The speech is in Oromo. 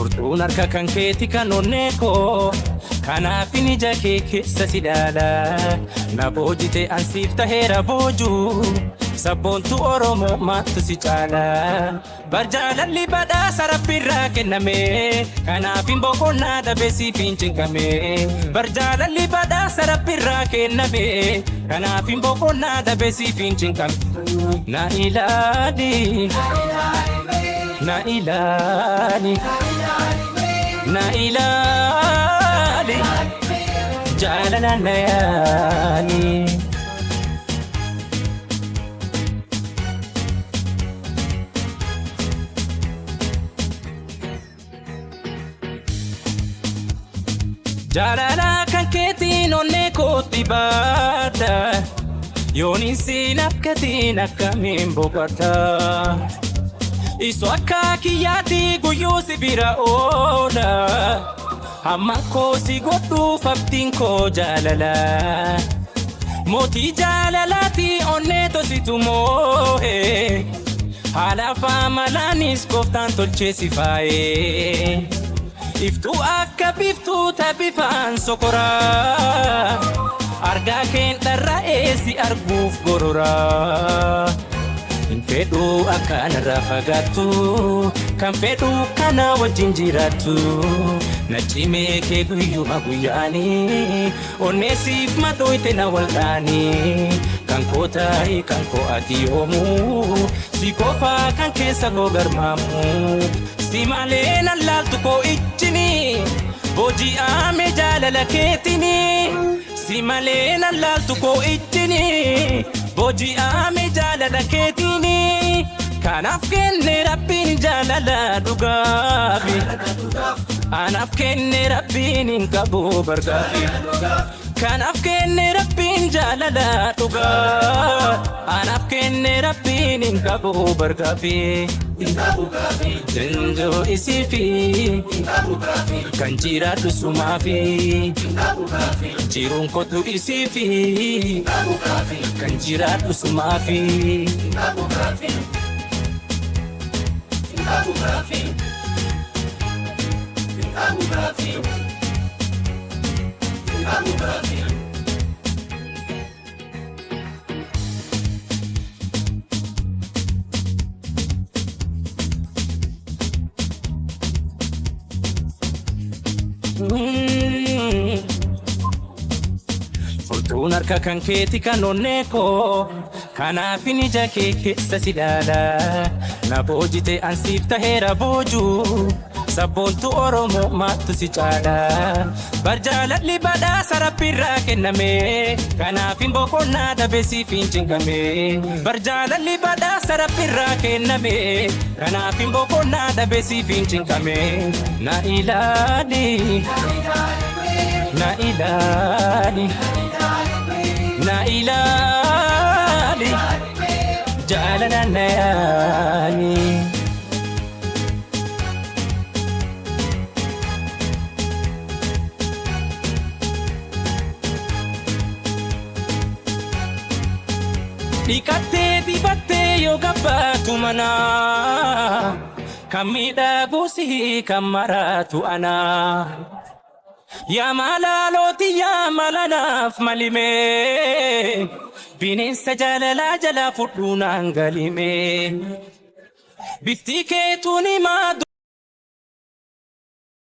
furtuun harka kan keeti kan onnee koo kanaaf ija kee keessa si dhaala na boojite ansiif taheera boojuu sabboontu oromoo maattu si caala barjaalalli badhaasa rabbiirraa kenname kanaaf hin boqonnaa dabeesiif hin cinqame barjaalalli badhaasa rabbiirraa kenname kanaaf hin boqonnaa dabeesiif hin cinqame na ilaali na ilaali na ilaali jaalala na yaali jaalala kan keetiin onnee kootti baadha yooniin siin akkatiin akkamiin boqotta isu akka kiyyaatti guyyuu si bira oola hamma koo si godhuuf abdiin koo jaalala mootii jaalalaati onnee tositu moohe haala faamalaanis gooftaan tolchee si faayee iftuu akka biftuu taphifaan sokoraa argaa keen dharra'ee si arguuf gororaa hin fedhuu akkanarraa fagaattu kan fedhuu kana wajjin jiraattu na cimee kee guyyuma guyyaanii onneesiif madooyte na waldhaanii kan koo taa'e kan koo ati yoomuu si qofaa kan keessa koo garmaamu si malee nan laaltu koo ijjini booji'aame jaalala keetini si malee nan laaltu koo ijjini booji'aame jaalala keetini kanaaf kenne rabbiin jaalala dhugaafi anaaf kenne rabbiin hin qabu bargaafi kanaaf kenne rabbiin jaalala dhugaa anaaf kenne rabbiin hin qabu bargaafi Janjo isifi kan jiraatu sumaafi jiruun kootu isifi kan jiraatu sumaafi furtuun harka kan keeti kan onnee koo kanaaf ija kee keessa si dhaala na boojite ansiif taheera boojuu sabboontu oromoo maattu si caala barjaalalli badhaasa rabbiirraa kenname kanaaf hin boqonnaa dabeesiif hin cinqame barjaalalli badhaasa rabbiirraa kenname kanaaf hin boqonnaa dabeesiif hin cinqame na ilaali na ilaali na ilaali jaalala na yaali dhiqattee dibattee yoo gabbaatu manaa kan miidhagu si kan maraatu anaa yaa malaalooti yaa malanaaf malimee bineensa jaalalaa jalaa fudhuunaan galimee bifti keetuun himaa